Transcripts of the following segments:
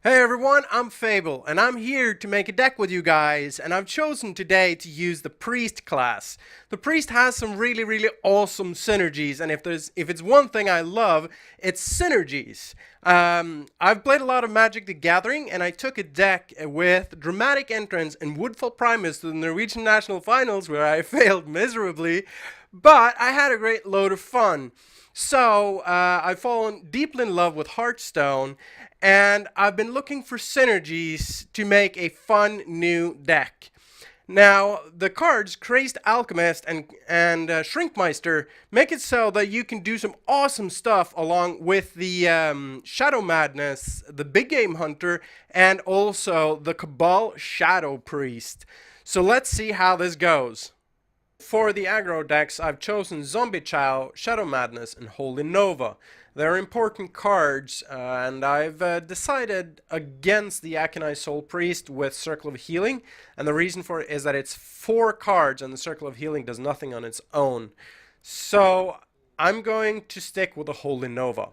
Hey everyone, I'm Fable, and I'm here to make a deck with you guys, and I've chosen today to use the Priest class. The Priest has some really awesome synergies, and if it's one thing I love, it's synergies. I've played a lot of Magic the Gathering, and I took a deck with dramatic entrance and Woodfall Primus to the Norwegian National Finals, where I failed miserably, but I had a great load of fun. So, I've fallen deeply in love with Hearthstone, and I've been looking for synergies to make a fun new deck. Now, the cards Crazed Alchemist and Shrinkmeister make it so that you can do some awesome stuff along with the Shadow Madness, the Big Game Hunter, and also the Cabal Shadow Priest. So let's see how this goes. For the aggro decks, I've chosen Zombie Chow, Shadow Madness, and Holy Nova. They're important cards, and I've decided against the Aconite Soul Priest with Circle of Healing, and the reason for it is that it's 4 cards, and the Circle of Healing does nothing on its own. So I'm going to stick with the Holy Nova.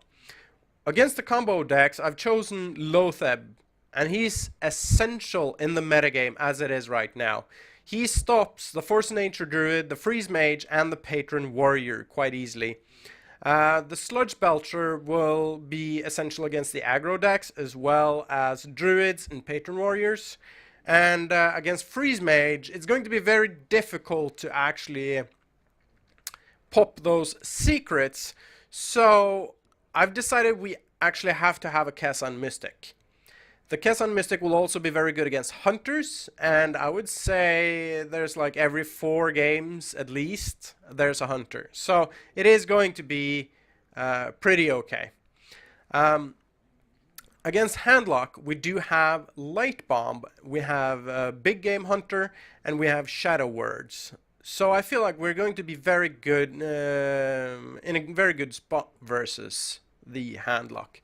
Against the combo decks, I've chosen Lotheb, and he's essential in the metagame as it is right now. He stops the Force of Nature Druid, the Freeze Mage, and the Patron Warrior quite easily. The Sludge Belcher will be essential against the aggro decks, as well as Druids and Patron Warriors. And against Freeze Mage, it's going to be very difficult to actually pop those secrets. So I've decided we actually have to have a Kessan Mystic. The Kessan Mystic will also be very good against Hunters, and I would say there's like every 4 games at least, there's a Hunter. So it is going to be pretty okay. Against Handlock, we do have Light Bomb, we have Big Game Hunter, and we have Shadow Words. So I feel like we're going to be very good, in a very good spot versus the Handlock.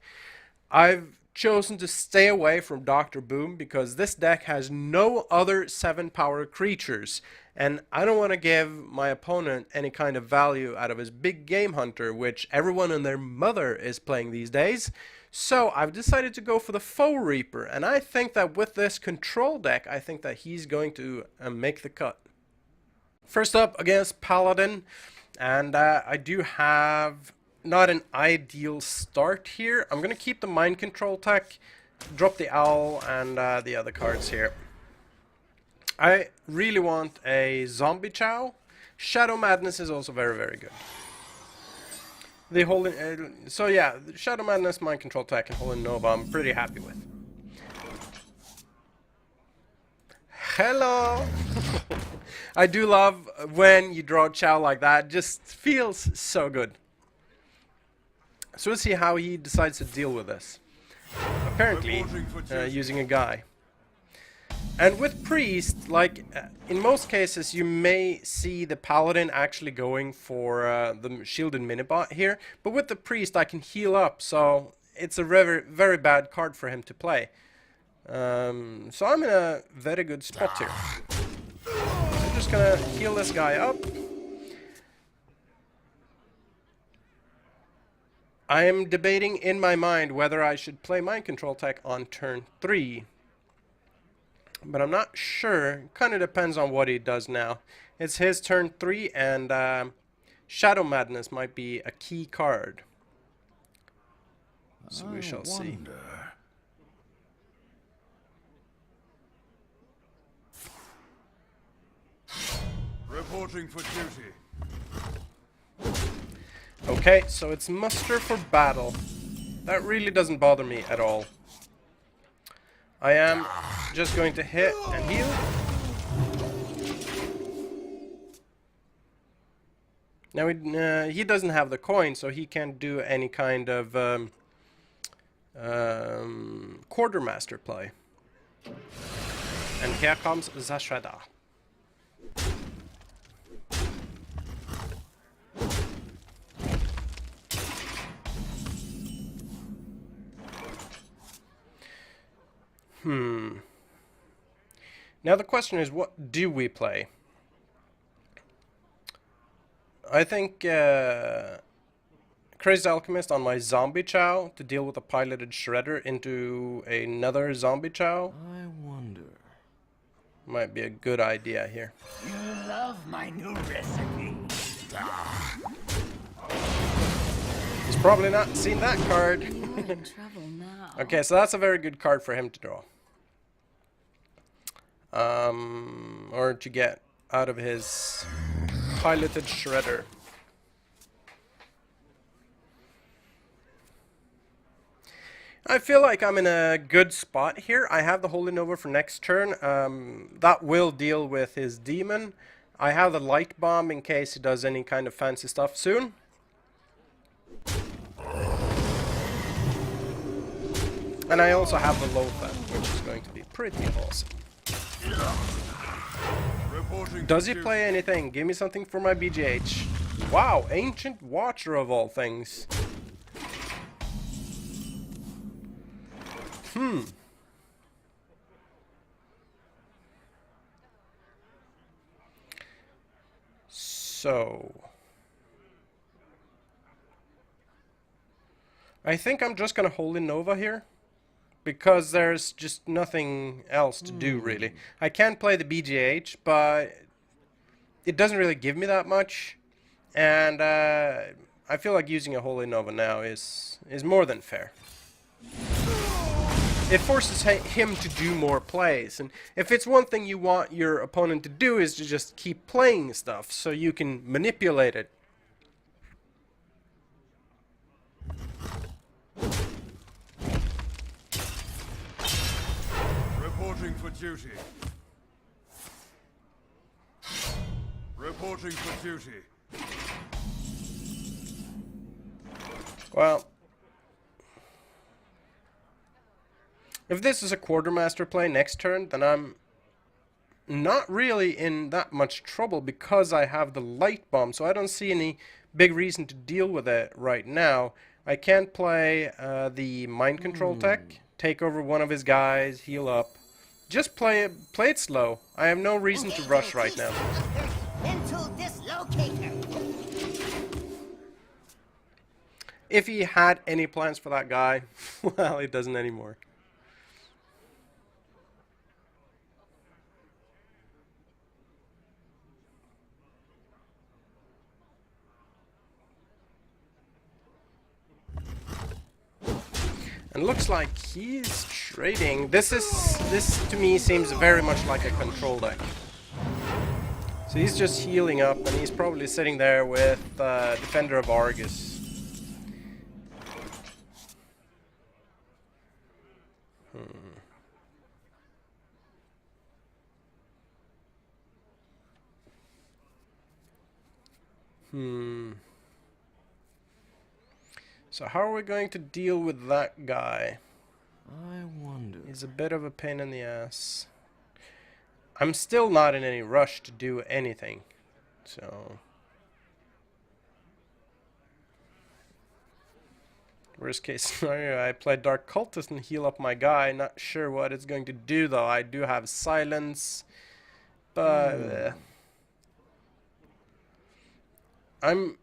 I've chosen to stay away from Dr. Boom because this deck has no other 7-power creatures, and I don't want to give my opponent any kind of value out of his Big Game Hunter, which everyone and their mother is playing these days. So I've decided to go for the Foe Reaper, and I think that with this control deck, I think that he's going to make the cut. First up against Paladin, and I do have not an ideal start here. I'm gonna keep the mind control tech, drop the owl, and the other cards here. I really want a Zombie Chow. Shadow Madness is also very good. The Holy, so yeah, Shadow Madness, mind control tech, and Holy Nova I'm pretty happy with. Hello! I do love when you draw Chow like that, just feels so good. So let's see how he decides to deal with this. Apparently, using a guy. And with Priest, like, in most cases you may see the Paladin actually going for the Shielded Minibot here, but with the Priest I can heal up, so it's a very bad card for him to play. So I'm in a very good spot here. I'm just gonna heal this guy up. I am debating in my mind whether I should play Mind Control Tech on turn 3. But I'm not sure. Kind of depends on what he does now. It's his turn 3, and Shadow Madness might be a key card. So we shall see. Reporting for duty. Okay, so it's muster for battle. That really doesn't bother me at all. I am just going to hit and heal. Now he doesn't have the coin, so he can't do any kind of Quartermaster play. And here comes Zashada. Now the question is, what do we play? I think Crazed Alchemist on my zombie chow to deal with a piloted shredder into another zombie chow. I wonder. Might be a good idea here. You love my new recipe. He's probably not seen that card. You're in trouble now. Okay, so that's a very good card for him to draw. Or to get out of his piloted shredder. I feel like I'm in a good spot here. I have the Holy Nova for next turn. That will deal with his demon. I have the Light Bomb in case he does any kind of fancy stuff soon. And I also have the Lothar, which is going to be pretty awesome. Does he play anything? Give me something for my BGH. Wow, Ancient Watcher of all things. So I think I'm just gonna Holy Nova here, because there's just nothing else to do really. I can play the BGH, but it doesn't really give me that much, and I feel like using a Holy Nova now is more than fair. It forces him to do more plays, and if it's one thing you want your opponent to do is to just keep playing stuff so you can manipulate it. Reporting for duty. Reporting for duty. Well, if this is a Quartermaster play next turn, then I'm not really in that much trouble because I have the Light Bomb, so I don't see any big reason to deal with it right now. I can play the Mind Control tech, take over one of his guys, heal up. Just play it slow. I have no reason to rush right now. Into this locator. If he had any plans for that guy, well, he doesn't anymore. And looks like he's trading. This to me seems very much like a control deck. So he's just healing up, and he's probably sitting there with Defender of Argus. So how are we going to deal with that guy? I wonder. He's a bit of a pain in the ass. I'm still not in any rush to do anything. So worst case scenario, I play Dark Cultist and heal up my guy. Not sure what it's going to do though. I do have silence, but I'm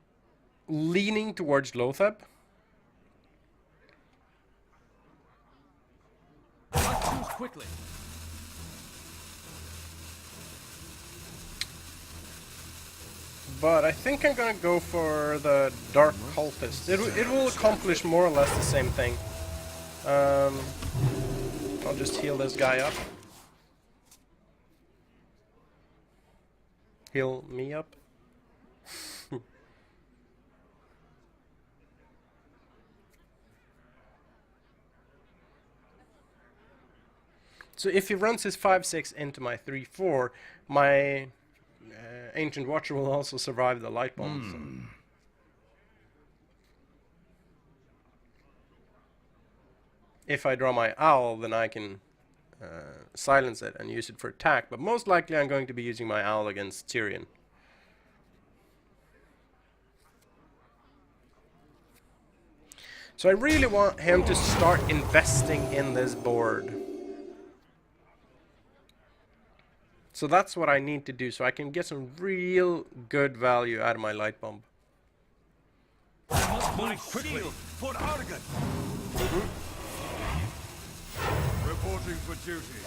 leaning towards Lothar. Quickly. But I think I'm gonna go for the Dark Cultist. It will accomplish more or less the same thing. I'll just heal this guy up. Heal me up. So if he runs his 5/6 into my 3/4, my Ancient Watcher will also survive the Light Bomb. So. If I draw my Owl, then I can silence it and use it for attack, but most likely I'm going to be using my Owl against Tyrion. So I really want him to start investing in this board. So that's what I need to do, so I can get some real good value out of my Light Bomb. I must move quickly. For Argon. Reporting for duty.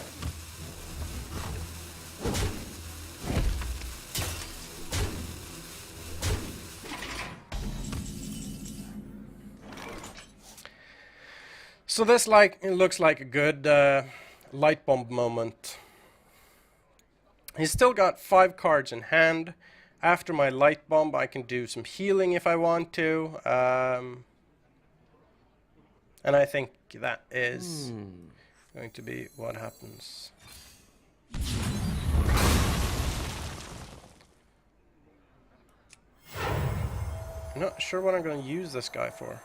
So this it looks like a good light bomb moment. He's still got 5 cards in hand. After my light bomb, I can do some healing if I want to. And I think that is going to be what happens. I'm not sure what I'm going to use this guy for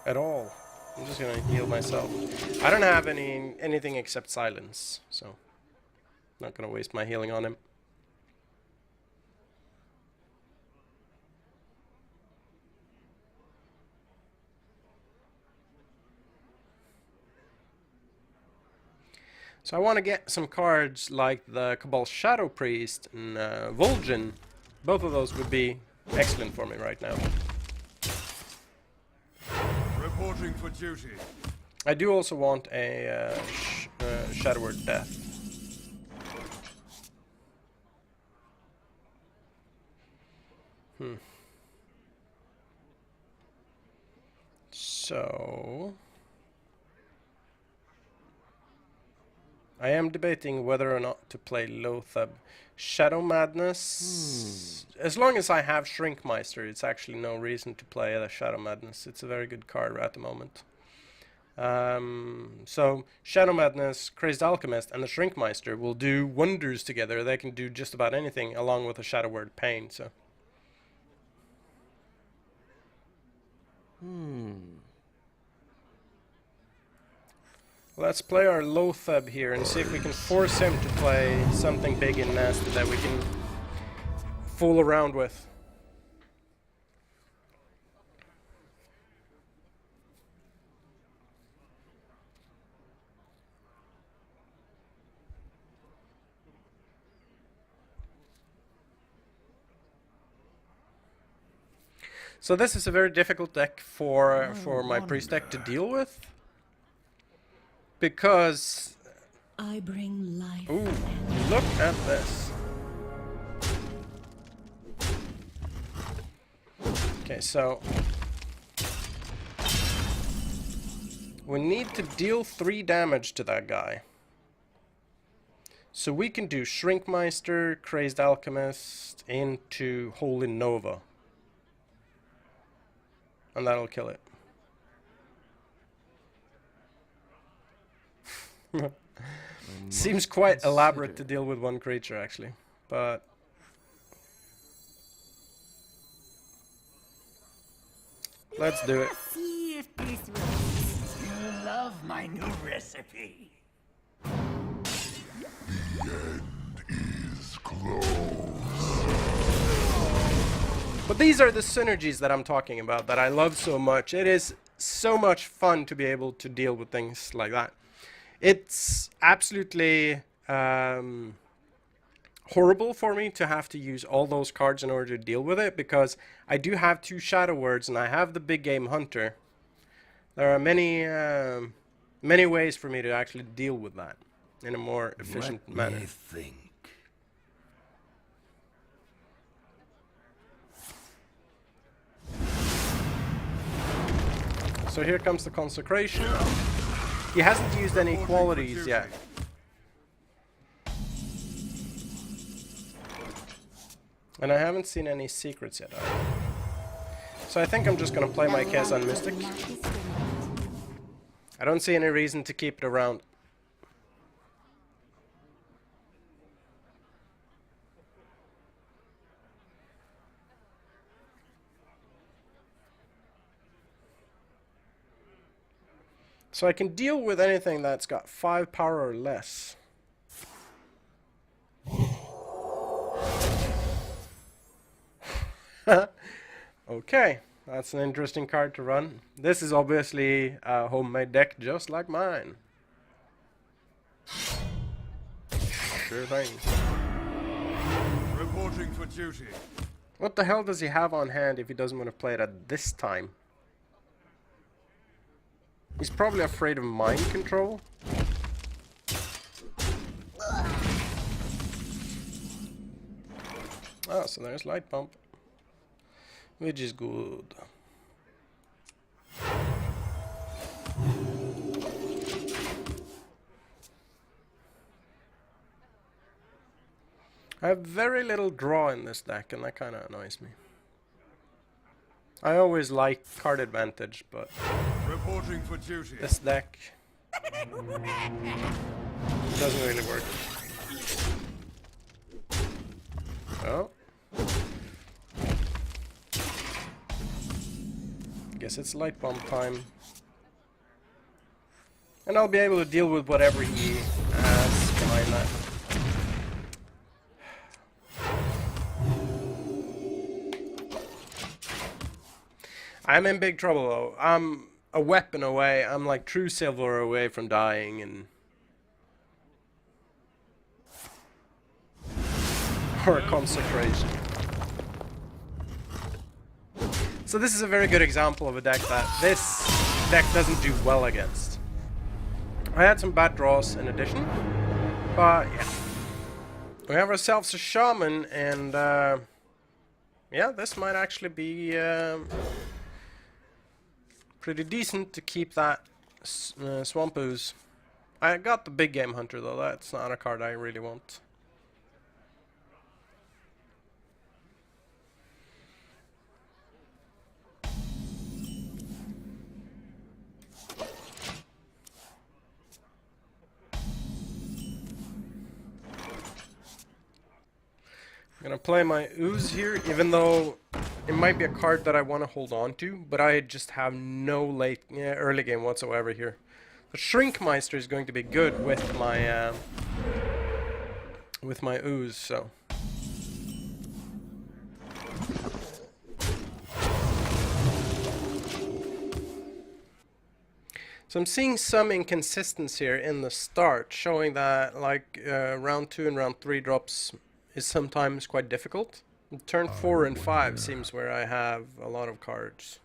at all. I'm just going to heal myself. I don't have anything except silence, so not going to waste my healing on him. So I want to get some cards like the Cabal Shadow Priest and Vol'jin. Both of those would be excellent for me right now. Reporting for duty. I do also want a Shadow Word Death. So I am debating whether or not to play Lothab. Shadow Madness. As long as I have Shrinkmeister, it's actually no reason to play the Shadow Madness. It's a very good card at the moment. So Shadow Madness, Crazed Alchemist, and the Shrinkmeister will do wonders together. They can do just about anything along with the Shadow Word Pain. So. Let's play our Lothab here and see if we can force him to play something big and nasty that we can fool around with. So this is a very difficult deck for my priest deck to deal with. Because I bring life. ooh, look at this. Okay, so we need to deal 3 damage to that guy. So we can do Shrinkmeister, Crazed Alchemist into Holy Nova. And that'll kill it. Seems quite elaborate to deal with 1 creature, actually, but let's do it. See if this works. You love my new recipe. But these are the synergies that I'm talking about that I love so much. It is so much fun to be able to deal with things like that. It's absolutely horrible for me to have to use all those cards in order to deal with it, because I do have 2 Shadow Words and I have the Big Game Hunter. There are many ways for me to actually deal with that in a more efficient manner. Let me think. So here comes the Consecration. He hasn't used any qualities yet. And I haven't seen any secrets yet either. So I think I'm just gonna play my Kezan Mystic. I don't see any reason to keep it around. So I can deal with anything that's got 5 power or less. Okay, that's an interesting card to run. This is obviously a homemade deck just like mine. Sure thing. Reporting for duty. What the hell does he have on hand if he doesn't want to play it at this time? He's probably afraid of mind control. Oh, so there's light pump, which is good. I have very little draw in this deck, and that kind of annoys me. I always like card advantage, but Reporting for duty. this deck doesn't really work. Oh. Guess it's light bomb time. And I'll be able to deal with whatever he has behind that. I'm in big trouble though. I'm a weapon away. I'm like true silver away from dying and... or a concentration. So this is a very good example of a deck that this deck doesn't do well against. I had some bad draws in addition, but yeah. We have ourselves a shaman, and yeah, this might actually be pretty decent to keep that swamp ooze. I got the big game hunter though, that's not a card I really want. I'm gonna play my ooze here, even though it might be a card that I want to hold on to, but I just have no early game whatsoever here. The Shrinkmeister is going to be good with my ooze, so. So I'm seeing some inconsistency here in the start, showing that like round 2 and round 3 drops is sometimes quite difficult. Turn 4 and 5 seems where I have a lot of cards.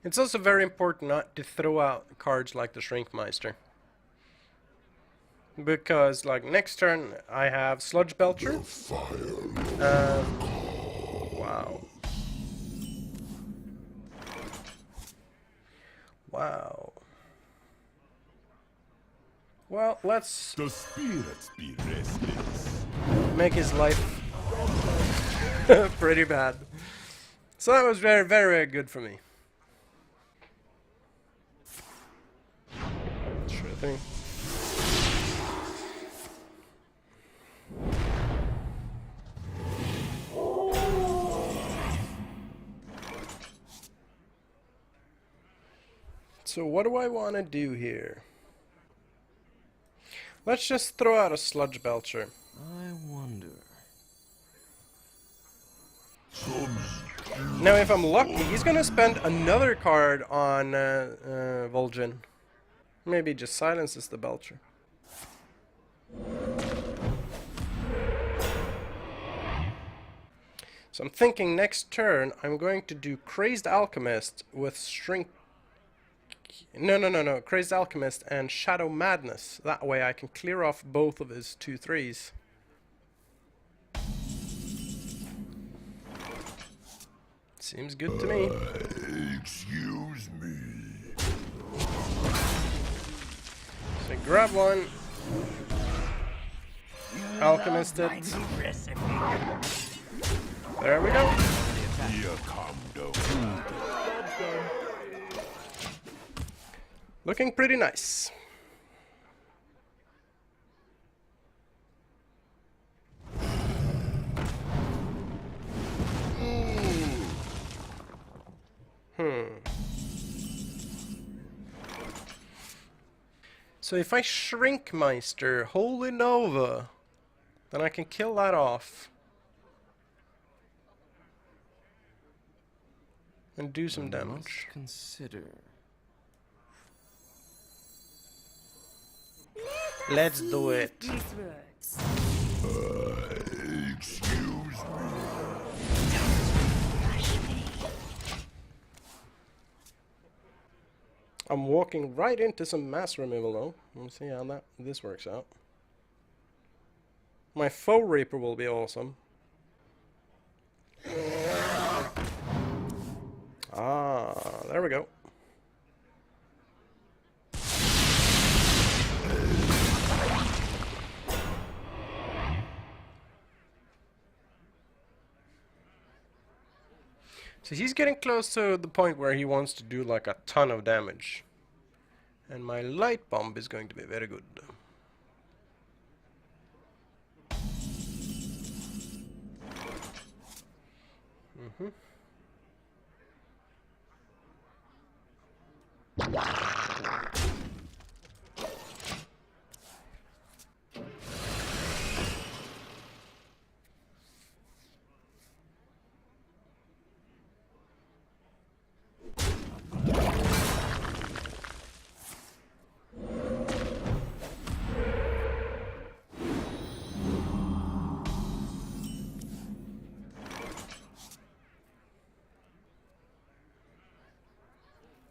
It's also very important not to throw out cards like the Shrinkmeister. Because, like, next turn I have Sludge Belcher. Wow. Wow. Well, let's The spirits be restless. make his life pretty bad. So that was very, very good for me. Sure thing. So what do I want to do here? Let's just throw out a Sludge Belcher. I wonder. Now if I'm lucky, he's gonna spend another card on Vol'jin. Maybe just silences the Belcher. So I'm thinking next turn I'm going to do Crazed Alchemist with Shrink... No. Crazed Alchemist and Shadow Madness. That way I can clear off both of his 2/3s. Seems good to me. Excuse me. So grab one. Alchemist it. There we go. Here come the Looking pretty nice. So if I Shrinkmeister Holy Nova, then I can kill that off. and do some Must damage. consider. Let's do it. These words. Excuse me. I'm walking right into some mass removal though. We'll see how this works out. My foe reaper will be awesome. Ah, there we go. So he's getting close to the point where he wants to do like a ton of damage. And my light bomb is going to be very good.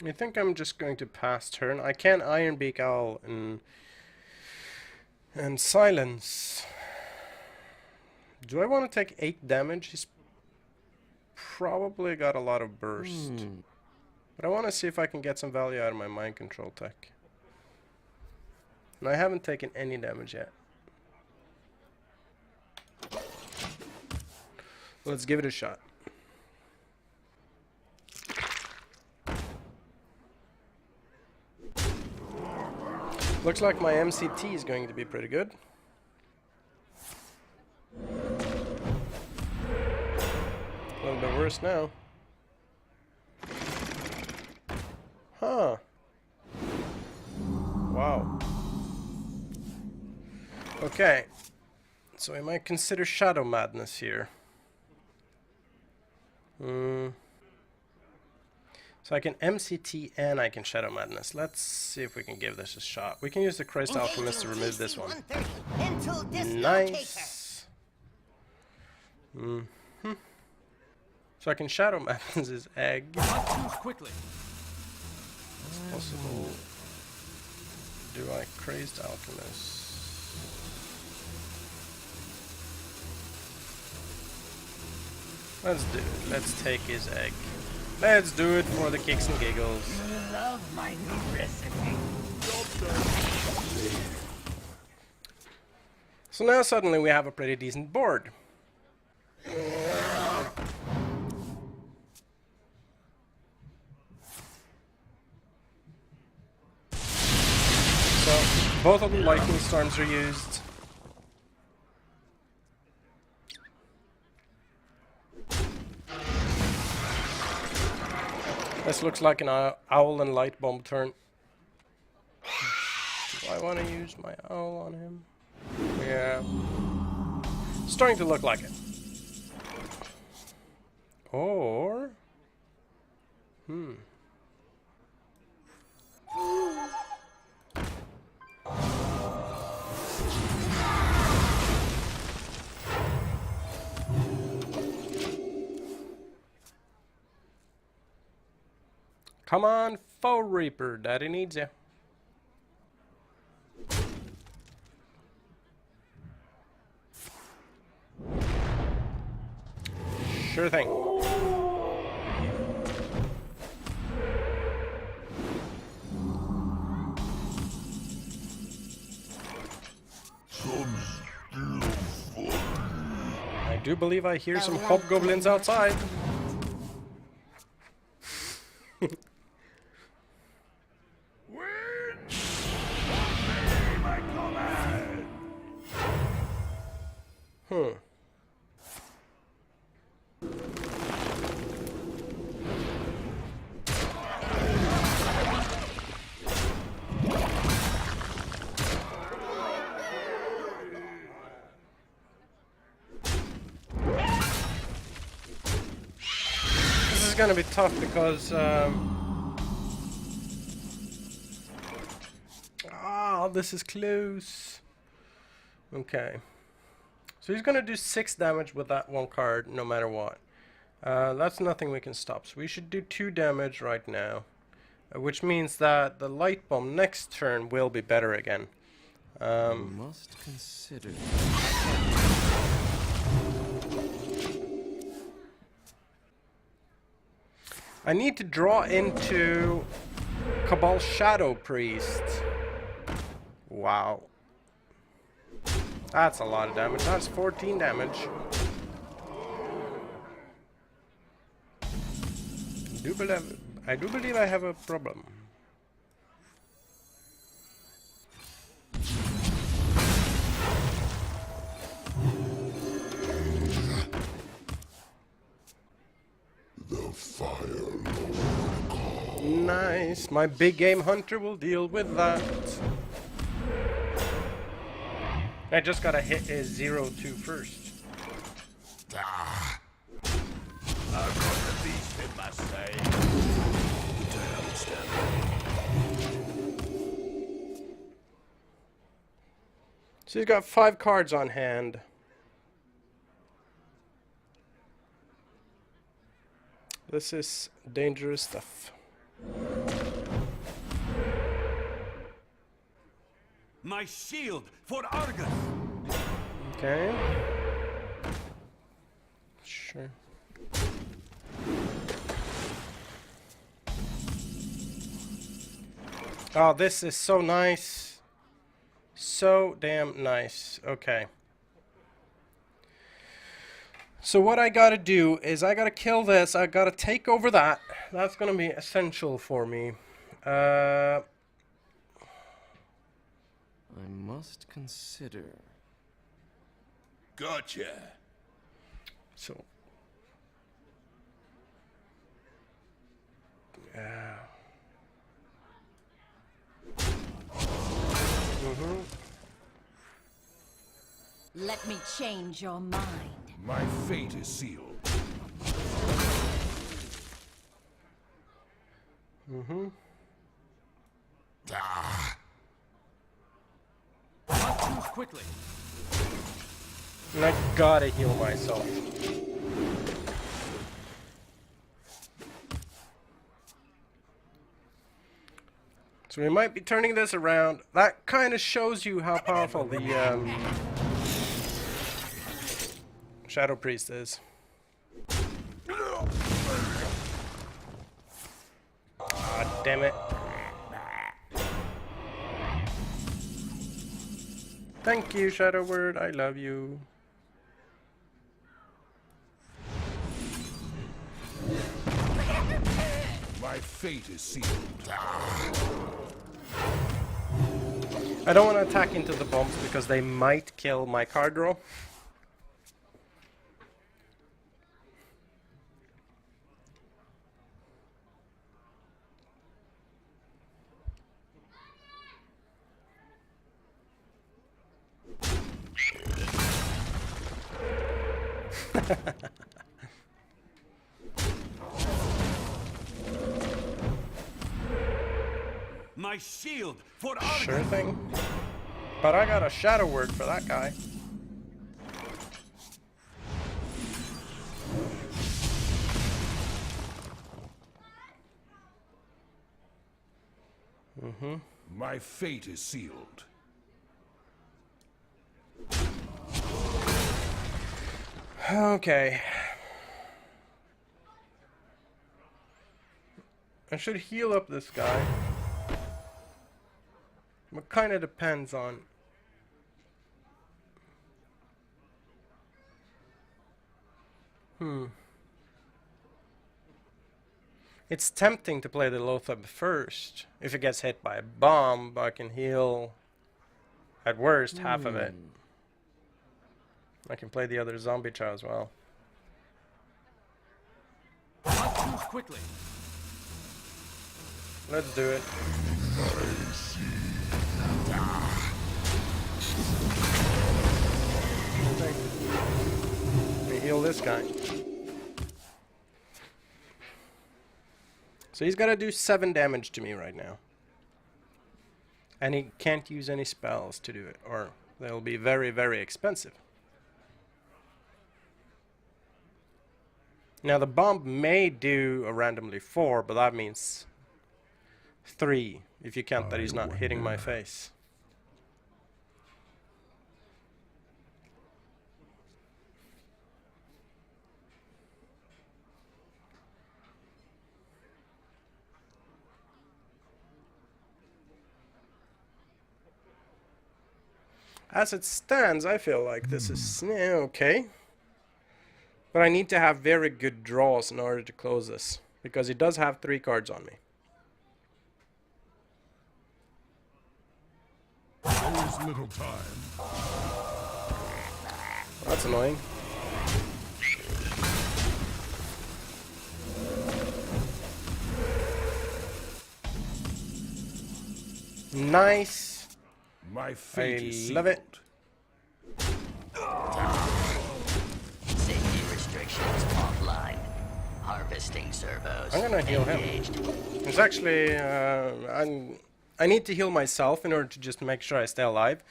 I think I'm just going to pass turn. I can Iron Beak Owl and silence. Do I want to take 8 damage? He's probably got a lot of burst. But I want to see if I can get some value out of my mind control tech. And I haven't taken any damage yet. Let's give it a shot. Looks like my MCT is going to be pretty good. A little bit worse now. Huh. Wow. Okay. So I might consider Shadow Madness here. So I can MCT and I can Shadow Madness. Let's see if we can give this a shot. We can use the Christ Alchemist to remove this one. Nice. So I can Shadow Madness his egg. Quickly. It's possible. Do I Crazed Alchemist? Let's do it. Let's take his egg. Let's do it for the kicks and giggles. You love my new recipe. So now suddenly we have a pretty decent board. So both of the lightning storms are used. This looks like an owl and light bomb turn. Do I want to use my owl on him? Yeah. Starting to look like it. Or... Come on, Foe Reaper. Daddy needs you. Sure thing. I do believe I hear some hobgoblins outside. gonna be tough because this is close. Okay. So he's gonna do 6 damage with that one card no matter what. That's nothing we can stop. So we should do 2 damage right now. Which means that the light bomb next turn will be better again. Must consider. I need to draw into Cabal Shadow Priest. Wow. That's a lot of damage. That's 14 damage. I do believe I have a problem. The Fire Lord. Nice. My big game hunter will deal with that. I just gotta hit his 0-2 first. Ah, I've got the beast in my say. So he's got 5 cards on hand. This is dangerous stuff. My shield for Argus. Okay. Sure. Oh, this is so nice. So damn nice. Okay. So what I gotta do is I gotta kill this. I gotta take over that. That's gonna be essential for me. I must consider. Gotcha. So. Let me change your mind. my fate is sealed. Ah, Not too quickly. And I gotta heal myself. So we might be turning this around. That kind of shows you how powerful the Shadow Priest is. Ah, damn it. Thank you, Shadow Word. I love you. my fate is sealed. I don't want to attack into the bombs because they might kill my card draw. My shield for Argus. Sure thing. But I got a Shadow Word for that guy. My fate is sealed. Okay. I should heal up this guy. It kind of depends on... It's tempting to play the Lothab first. If it gets hit by a bomb, I can heal at worst half of it. I can play the other zombie chow as well. Not too quickly. Let's do it. Let me heal this guy. So he's got to do 7 damage to me right now. And he can't use any spells to do it, or they'll be very, very expensive. Now the bomb may do a randomly 4, but that means 3, if you count that he's not hitting my face. As it stands, I feel like this is okay. But I need to have very good draws in order to close this, because he does have 3 cards on me. There's little time. That's annoying. Nice. My fate is I sealed. love it. Safety restrictions offline. Harvesting servos. I'm gonna heal him. engaged. It's actually, I need to heal myself in order to just make sure I stay alive.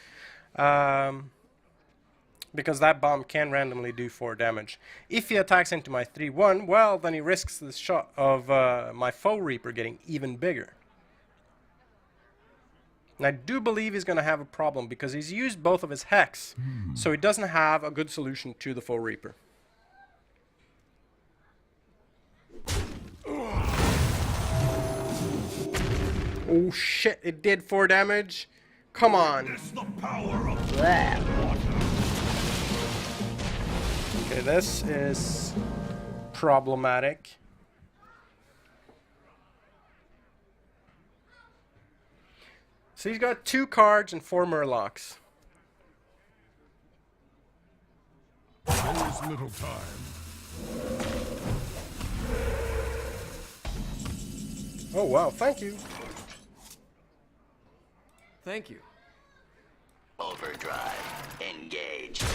Because that bomb can randomly do 4 damage. If he attacks into my 3-1, well, then he risks the shot of my foe Reaper getting even bigger. And I do believe he's going to have a problem because he's used both of his Hex. So he doesn't have a good solution to the foe Reaper. Oh shit, it did 4 damage. Come on. Okay, this is problematic. So he's got 2 cards and 4 Murlocs. There's little time. Oh wow, thank you. Thank you. Overdrive. Engaged.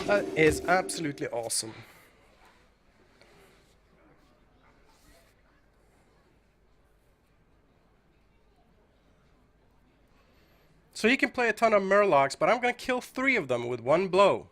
That is absolutely awesome. So he can play a ton of Murlocs, but I'm gonna kill 3 of them with 1 blow.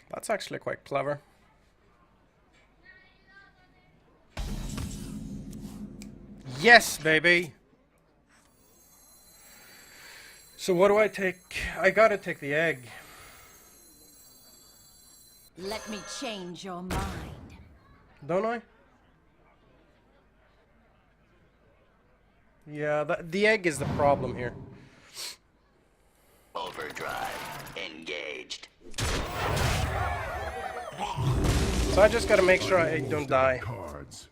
That's actually quite clever. Yes, baby! So what do I take? I gotta take the egg. Let me change your mind. Don't I? Yeah, the egg is the problem here. Overdrive. Engaged. So I just gotta make sure I don't die. Cards.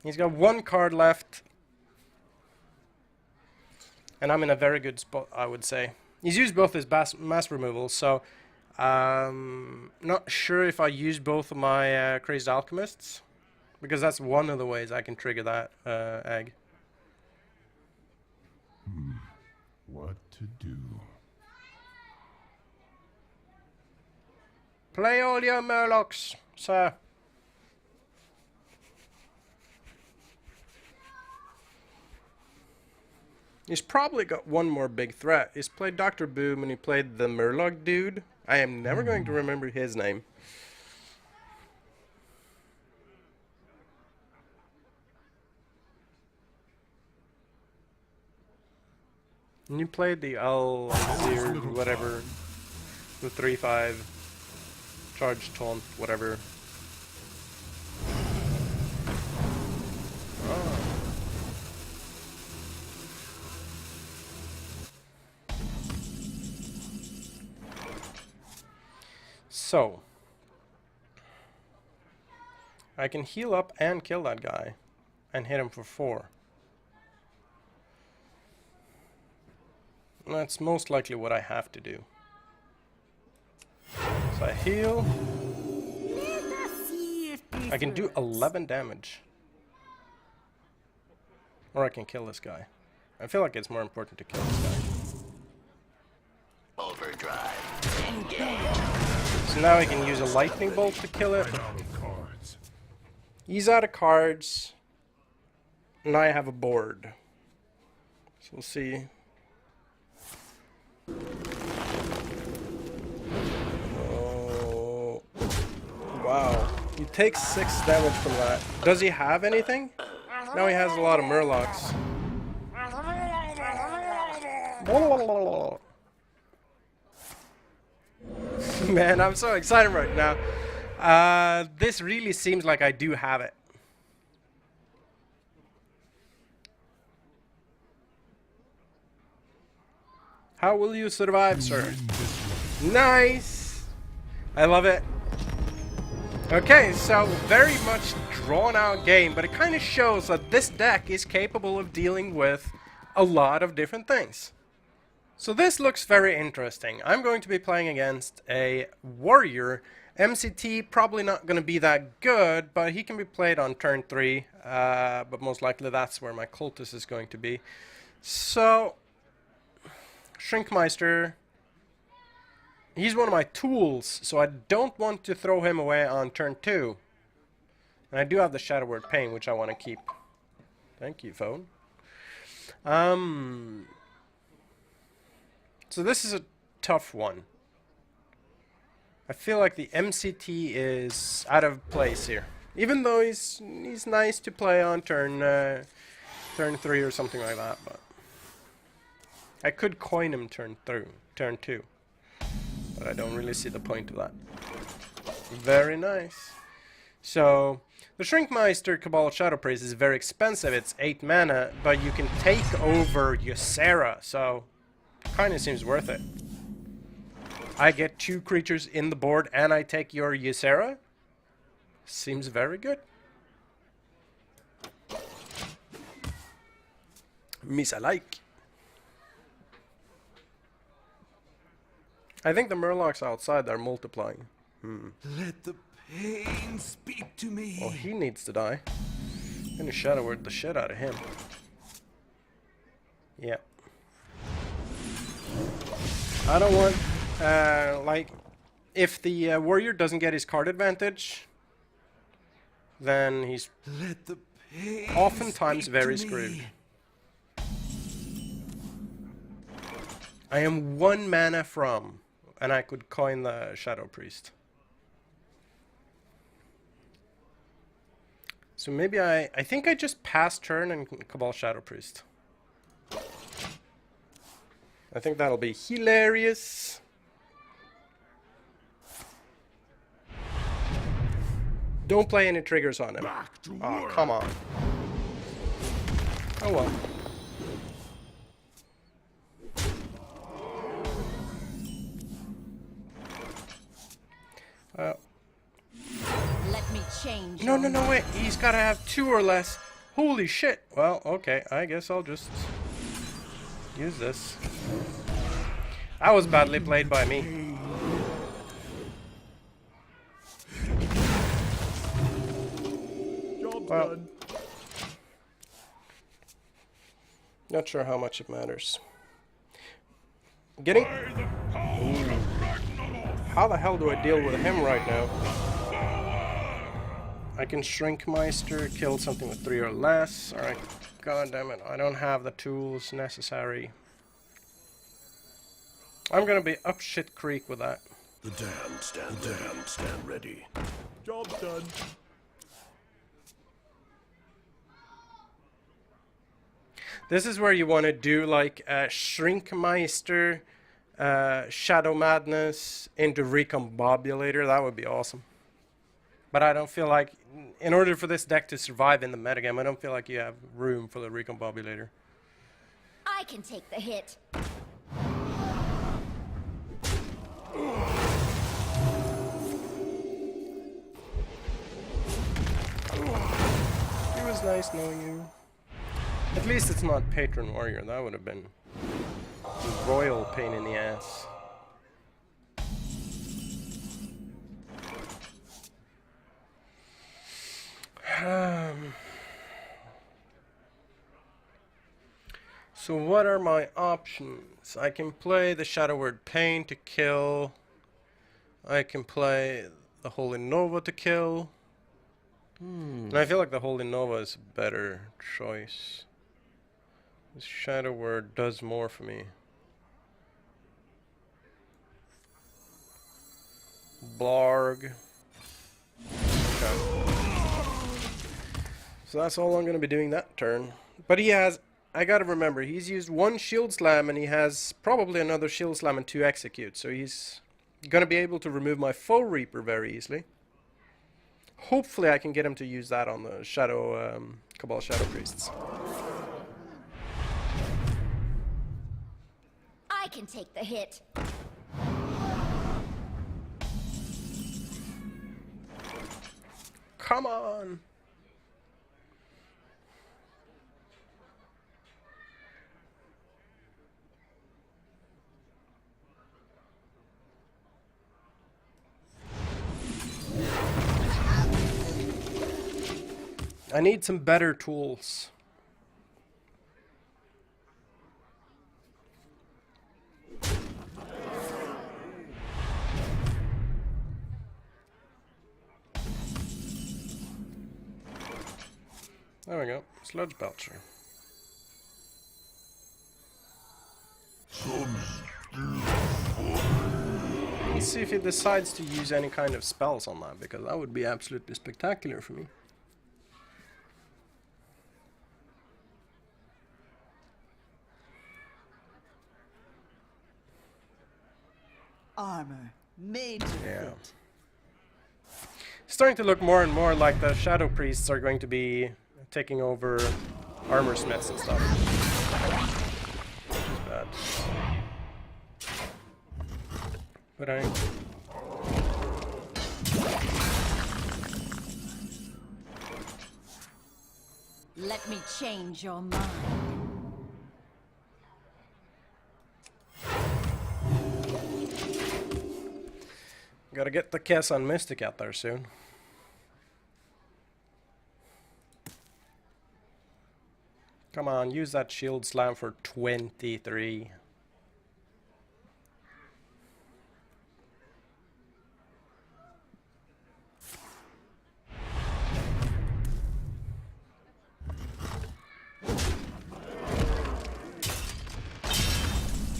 He's got 1 card left. And I'm in a very good spot, I would say. He's used both his mass removals, so not sure if I use both of my Crazed Alchemists, because that's one of the ways I can trigger that egg. What to do? Play all your Murlocs, sir. He's probably got one more big threat. He's played Dr. Boom and he played the Murloc dude. I am never going to remember his name. And you played the Al-Azir, whatever, the 3-5, charge taunt, whatever. So, I can heal up and kill that guy and hit him for 4. That's most likely what I have to do. So I heal. Let us see if this I can do works. 11 damage. Or I can kill this guy. I feel like it's more important to kill this guy. Overdrive. Engage. So now I can use a lightning bolt to kill it. I'm out of cards. He's out of cards. And I have a board. So we'll see. Oh. Wow. He takes 6 damage from that. Does he have anything? No, he has a lot of murlocs. Man, I'm so excited right now. This really seems like I do have it. How will you survive, sir? Nice! I love it. Okay, so very much drawn out game, but it kind of shows that this deck is capable of dealing with a lot of different things. So this looks very interesting. I'm going to be playing against a warrior. MCT probably not going to be that good, but he can be played on turn 3. But most likely that's where my cultist is going to be. So, Shrinkmeister. He's one of my tools, so I don't want to throw him away on turn 2. And I do have the Shadow Word Pain, which I want to keep. Thank you, phone. So this is a tough one. I feel like the MCT is out of place here. Even though he's nice to play on turn 3 or something like that, but I could coin him turn 2. But I don't really see the point of that. Very nice. So the Shrinkmeister Cabal Shadow Priest is very expensive. It's 8 mana, but you can take over Ysera, so kind of seems worth it. I get 2 creatures in the board and I take your Ysera. Seems very good. Miss I like. I think the Murlocs outside are multiplying. Let the pain speak to me. Well, he needs to die. I'm gonna Shadow Word the shit out of him. Yeah. I don't want, like, if the warrior doesn't get his card advantage, then he's Let the pain oftentimes speak very to me. screwed. I am 1 mana from, and I could coin the Shadow Priest. So maybe I think I just pass turn and Cabal Shadow Priest. I think that'll be hilarious. Don't play any triggers on him. Back to Oh, work. come on. Oh well. Let me change No, your no, no, mind. wait. He's gotta have 2 or less. Holy shit. Well, okay. I guess I'll just use this. That was badly played by me. Well, not sure how much it matters. Getting... How the hell do I deal with him right now? I can Shrinkmeister, kill something with 3 or less. Alright, god damn it, I don't have the tools necessary. I'm gonna be up shit creek with that. The damned stand ready. Job's done. This is where you want to do like a Shrinkmeister, Shadow Madness into Recombobulator. That would be awesome. But I don't feel like, in order for this deck to survive in the metagame, I don't feel like you have room for the Recombobulator. I can take the hit. It was nice knowing you. At least it's not Patron Warrior. That would have been royal pain in the ass. So what are my options? I can play the Shadow Word Pain to kill. I can play the Holy Nova to kill. And I feel like the Holy Nova is a better choice. This Shadow Word does more for me. Blarg. Okay. So that's all I'm going to be doing that turn. But he has, I gotta remember, he's used one Shield Slam and he has probably another Shield Slam and 2 Execute. So he's going to be able to remove my Foe Reaper very easily. Hopefully I can get him to use that on the Shadow, Cabal Shadow Priests. I can take the hit. Come on! I need some better tools. There we go. Sludge Belcher. Let's see if he decides to use any kind of spells on that, because that would be absolutely spectacular for me. Armor made to fit. It's starting to look more and more like the Shadow Priests are going to be taking over armor smiths and stuff. Which is bad. But Let me change your mind. Gotta get the Kessan Mystic out there soon. Come on, use that Shield Slam for 23.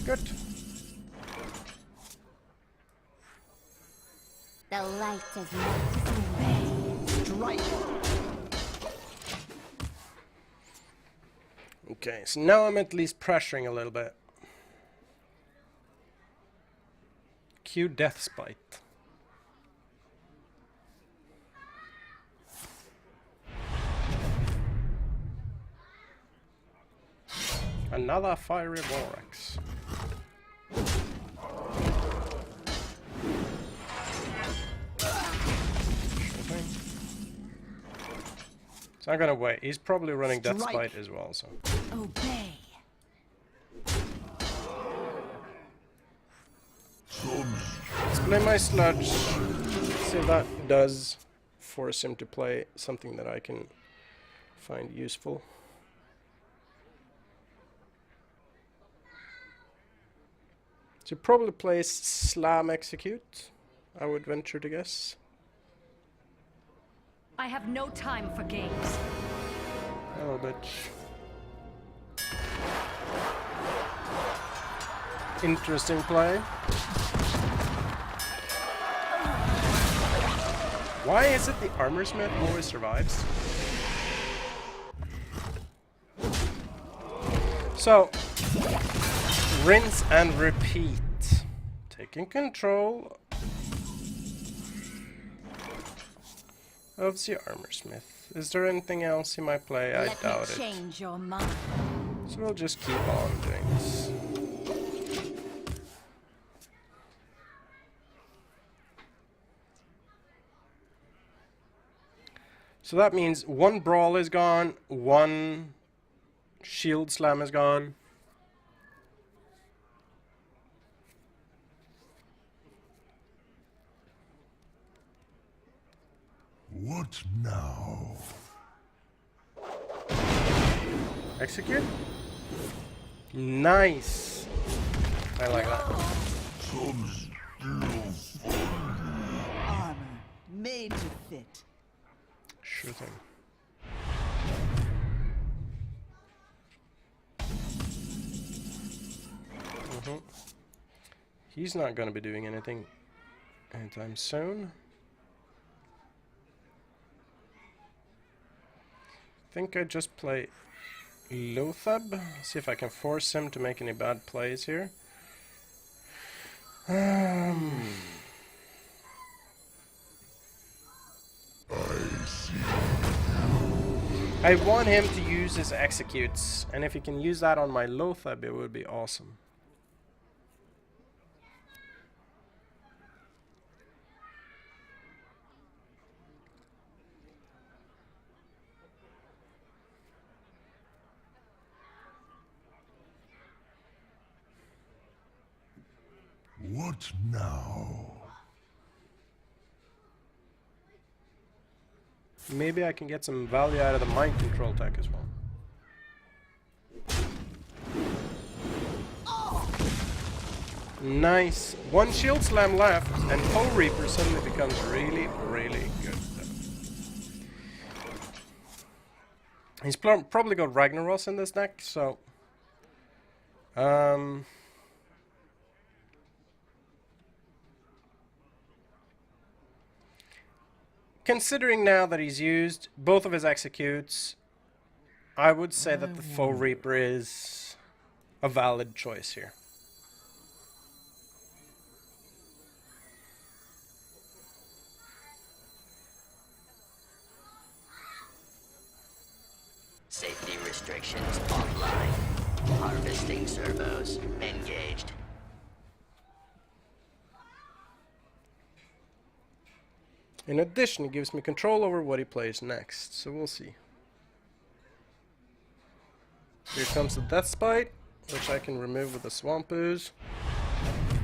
Good. The light does not Strike. Okay, so now I'm at least pressuring a little bit. Cue Death Spite. Another Fiery Borax. So I'm gonna wait. He's probably running Death Spite as well, so. obey. Let's play my Sludge. See if that does force him to play something that I can find useful. So probably plays Slam Execute, I would venture to guess. I have no time for games. Hello, bitch. Interesting play. Why is it the Armor Smith always survives? So, rinse and repeat. Taking control of the Armor Smith. Is there anything else he might play? I doubt it. Change your mind. So we'll just keep on doing this. So that means one Brawl is gone, one Shield Slam is gone. What now? Execute. Nice. I like that. Armor made to fit. Sure thing. He's not going to be doing anything anytime soon. I think I just play Lothab. See if I can force him to make any bad plays here. I want him to use his executes, and if he can use that on my Lothab, it would be awesome. What now? Maybe I can get some value out of the mind control tech as well. Nice. One shield slam left, and Foe Reaper suddenly becomes really, really good. He's probably got Ragnaros in this deck, so... Considering now that he's used both of his executes, I would say that the Foe Reaper is a valid choice here. Safety restrictions offline. Harvesting servos engaged. In addition, it gives me control over what he plays next, so we'll see. Here comes the Death Spite, which I can remove with the Swamp Ooze,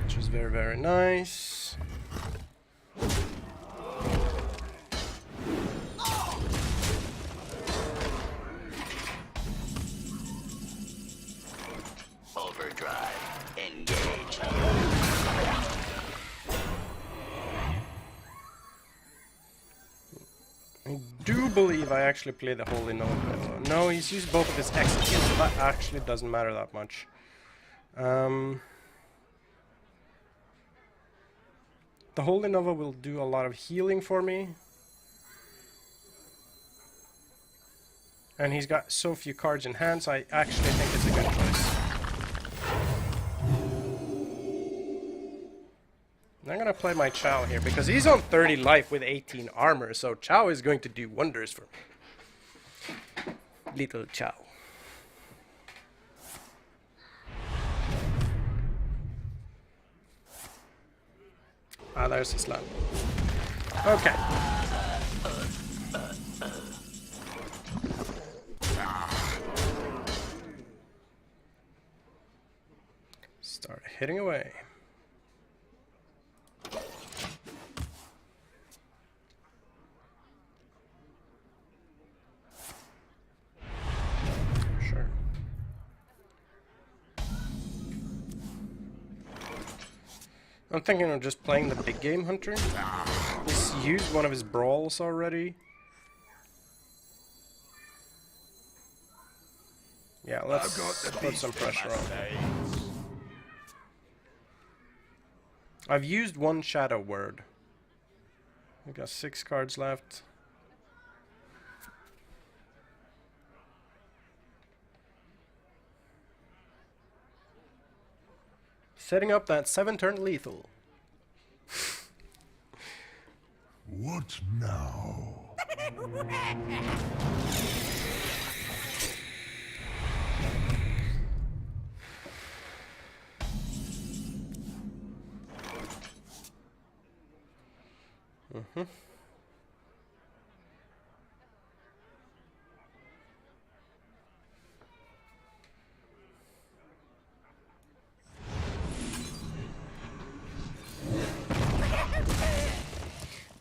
which is very, very nice. Overdrive engaged. I do believe I actually play the Holy Nova. No, he's used both of his executes, so that actually doesn't matter that much. The Holy Nova will do a lot of healing for me. And he's got so few cards in hand, so I actually think it's a good choice. I'm gonna play my Chow here, because he's on 30 life with 18 armor, so Chow is going to do wonders for me. Little Chow. Ah, there's the slam. Okay. Start hitting away. Sure. I'm thinking of just playing the big game hunter. He's used one of his brawls already. Yeah, let's put some pressure on. I've used one Shadow Word. We've got 6 cards left. Setting up that 7-turn lethal. What now?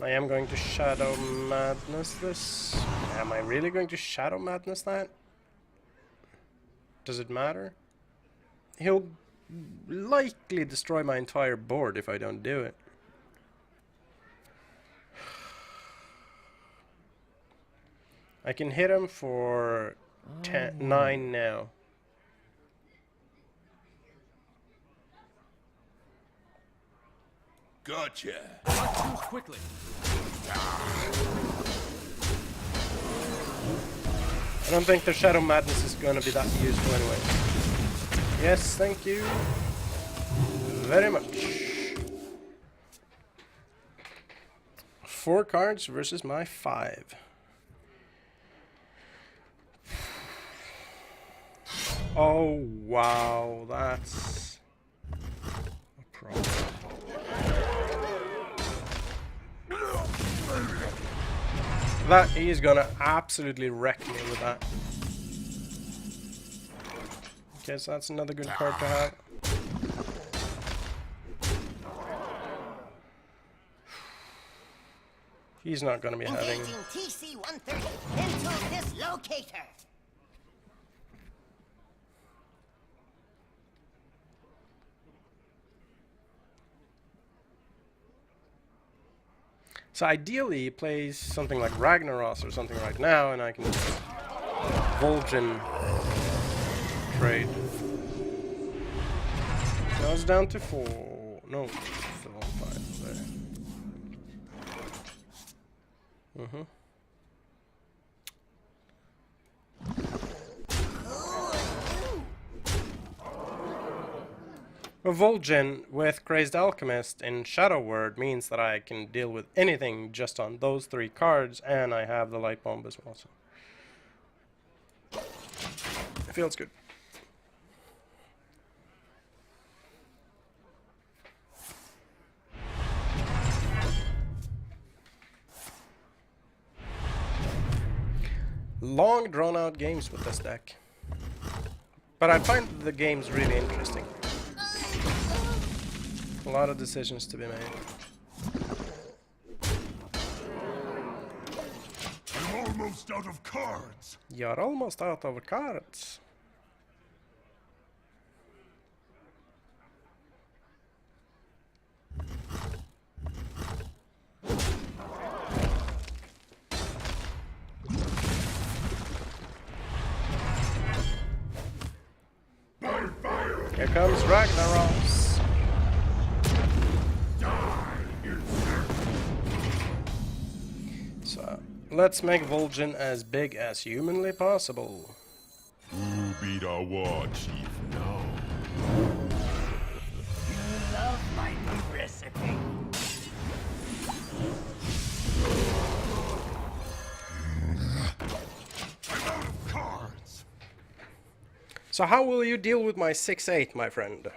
I am going to Shadow Madness this. Am I really going to Shadow Madness that? Does it matter? He'll likely destroy my entire board if I don't do it. I can hit him for 9 now. Gotcha. Choose quickly. I don't think the Shadow Madness is going to be that useful anyway. Yes, thank you very much. 4 cards versus my 5. Oh, wow, that's a problem. That he is gonna absolutely wreck me with that. Okay, so that's another good card to have. He's not gonna be having. Engaging TC-130 into this locator. So ideally, he plays something like Ragnaros or something right now, and I can Vol'jin trade. Now it's down to 4. No, still on 5 there. A Vol'jin with Crazed Alchemist in Shadow Word means that I can deal with anything just on those 3 cards, and I have the Light Bomb as well, so it feels good. Long drawn out games with this deck, but I find the games really interesting. A lot of decisions to be made. I'm almost out of cards. You're almost out of cards. Here comes Ragnaros. So, let's make Vol'jin as big as humanly possible. Who beat our war chief now? You love my new recipe. I'm out of cards. So how will you deal with my 6/8, my friend?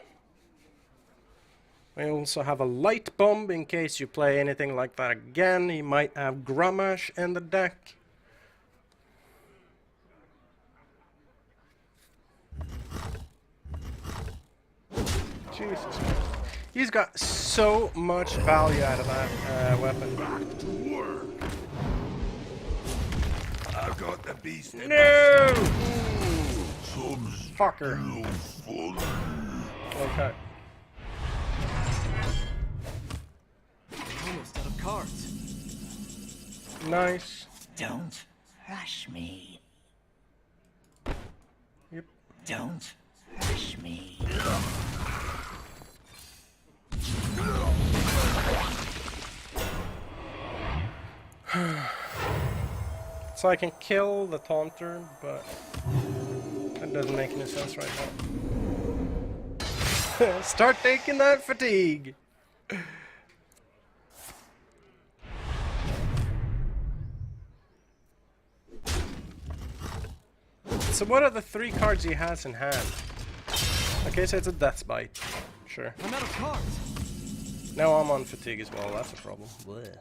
I also have a light bomb in case you play anything like that again. He might have Grommash in the deck. Jesus Christ. He's got so much value out of that weapon. I got the beast. No! Some Fucker. fun. Okay. Almost out of cards. Nice. Don't rush me. Yep. Don't rush me. So I can kill the Taunter, but that doesn't make any sense right now. Start taking that fatigue! So what are the 3 cards he has in hand? Okay, so it's a Death Bite. Sure. I'm out of cards. Now I'm on fatigue as well, that's a problem. Blech.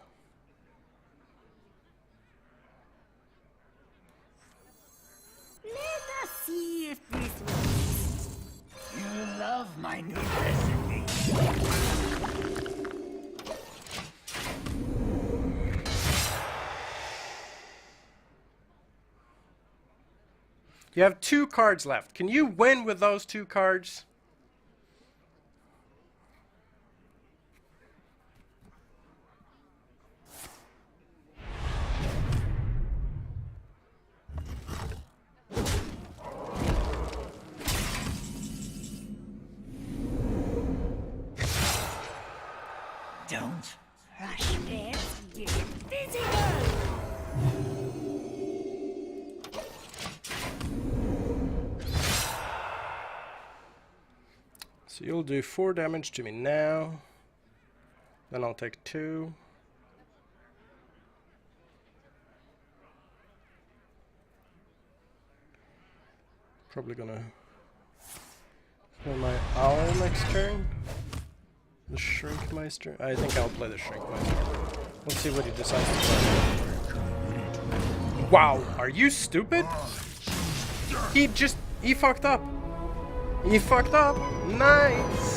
Let us see if this works. You love my new recipe. You have 2 cards left. Can you win with those 2 cards? Don't rush this. Get physical. So you'll do 4 damage to me now. Then I'll take 2. Probably gonna play my owl next turn. The Shrinkmeister. I think I'll play the Shrinkmeister. Let's see what he decides to play. Wow, are you stupid? He fucked up. He fucked up. Nice.